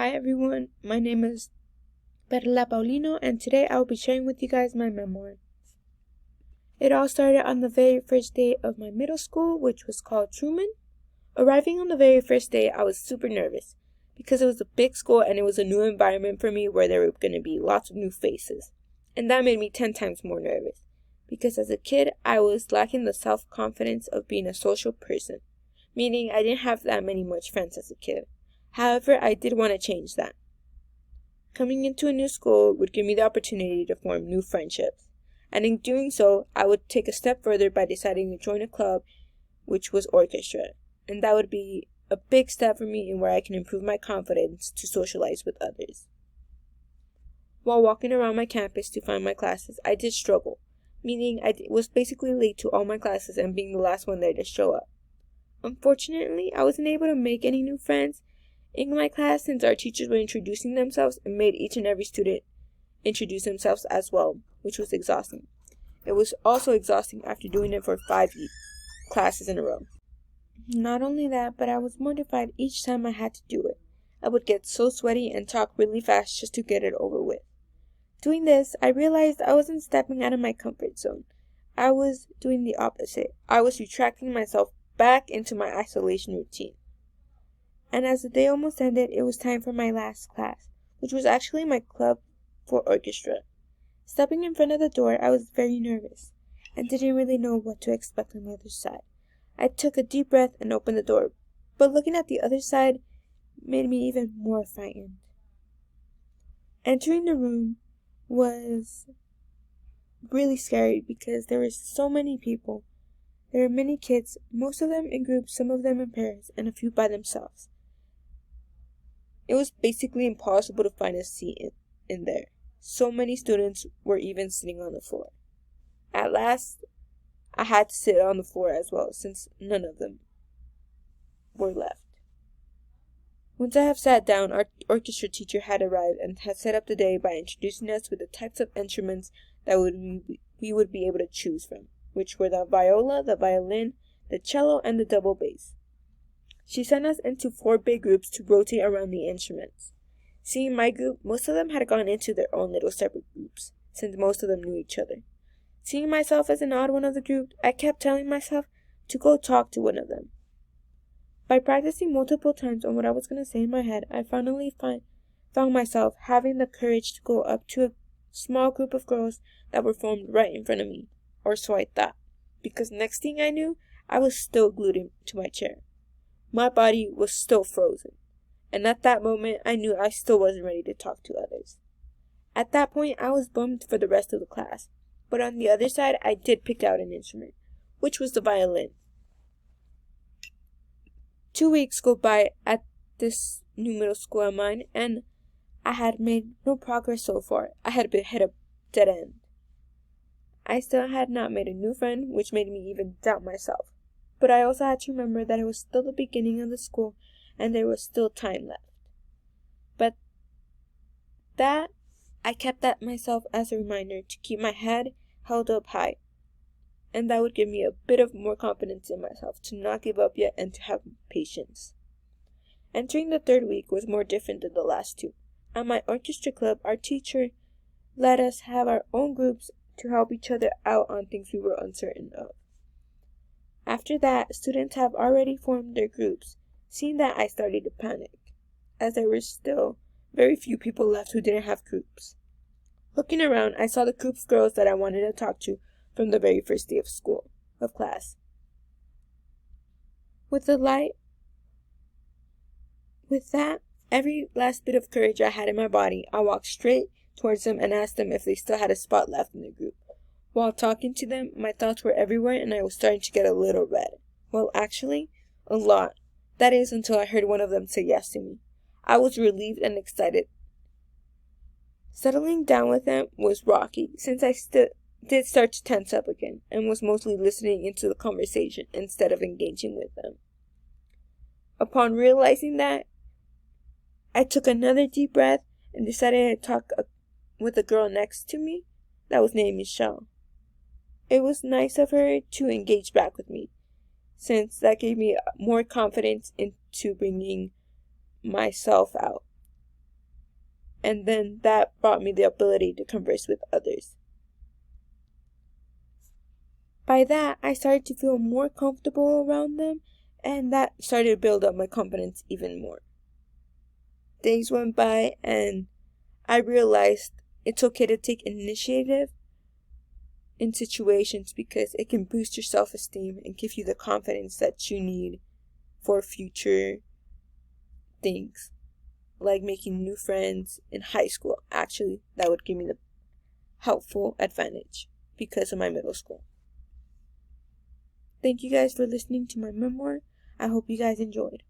Hi everyone, my name is Perla Paulino and today I will be sharing with you guys my memoir. It all started on the very first day of my middle school, which was called Truman. Arriving on the very first day, I was super nervous because it was a big school and it was a new environment for me where there were going to be lots of new faces. And that made me 10 times more nervous because as a kid, I was lacking the self-confidence of being a social person, meaning I didn't have that much friends as a kid. However, I did want to change that. Coming into a new school would give me the opportunity to form new friendships, and in doing so, I would take a step further by deciding to join a club, which was orchestra, and that would be a big step for me in where I can improve my confidence to socialize with others. While walking around my campus to find my classes, I did struggle, meaning I was basically late to all my classes and being the last one there to show up. Unfortunately, I wasn't able to make any new friends in my class since our teachers were introducing themselves and made each and every student introduce themselves as well, which was exhausting. It was also exhausting after doing it for 5 classes in a row. Not only that, but I was mortified each time I had to do it. I would get so sweaty and talk really fast just to get it over with. Doing this, I realized I wasn't stepping out of my comfort zone. I was doing the opposite. I was retracting myself back into my isolation routine. And as the day almost ended, it was time for my last class, which was actually my club for orchestra. Stepping in front of the door, I was very nervous and didn't really know what to expect on the other side. I took a deep breath and opened the door, but looking at the other side made me even more frightened. Entering the room was really scary because there were so many people. There were many kids, most of them in groups, some of them in pairs, and a few by themselves. It was basically impossible to find a seat in there. So many students were even sitting on the floor. At last, I had to sit on the floor as well, since none of them were left. Once I have sat down, our orchestra teacher had arrived and had set up the day by introducing us with the types of instruments that we would be able to choose from, which were the viola, the violin, the cello, and the double bass. She sent us into 4 big groups to rotate around the instruments. Seeing my group, most of them had gone into their own little separate groups, since most of them knew each other. Seeing myself as an odd one of the group, I kept telling myself to go talk to one of them. By practicing multiple times on what I was going to say in my head, I finally found myself having the courage to go up to a small group of girls that were formed right in front of me, or so I thought, because next thing I knew, I was still glued to my chair. My body was still frozen, and at that moment, I knew I still wasn't ready to talk to others. At that point, I was bummed for the rest of the class, but on the other side, I did pick out an instrument, which was the violin. 2 weeks go by at this new middle school of mine, and I had made no progress so far. I had hit a dead end. I still had not made a new friend, which made me even doubt myself. But I also had to remember that it was still the beginning of the school and there was still time left. But that, I kept that myself as a reminder to keep my head held up high. And that would give me a bit of more confidence in myself to not give up yet and to have patience. Entering the 3rd week was more different than the last 2. At my orchestra club, our teacher let us have our own groups to help each other out on things we were uncertain of. After that, students have already formed their groups. Seeing that, I started to panic, as there were still very few people left who didn't have groups. Looking around, I saw the group of girls that I wanted to talk to from the very first day of class. With that, every last bit of courage I had in my body, I walked straight towards them and asked them if they still had a spot left in the group. While talking to them, my thoughts were everywhere and I was starting to get a little red. Well, actually, a lot. That is until I heard one of them say yes to me. I was relieved and excited. Settling down with them was rocky, since I did start to tense up again and was mostly listening into the conversation instead of engaging with them. Upon realizing that, I took another deep breath and decided to talk with the girl next to me that was named Michelle. It was nice of her to engage back with me, since that gave me more confidence into bringing myself out. and then that brought me the ability to converse with others. By that, I started to feel more comfortable around them, and that started to build up my confidence even more. Days went by, and I realized it's okay to take initiative in situations because it can boost your self-esteem and give you the confidence that you need for future things, like making new friends in high school. Actually, that would give me the helpful advantage because of my middle school. Thank you guys for listening to my memoir. I hope you guys enjoyed.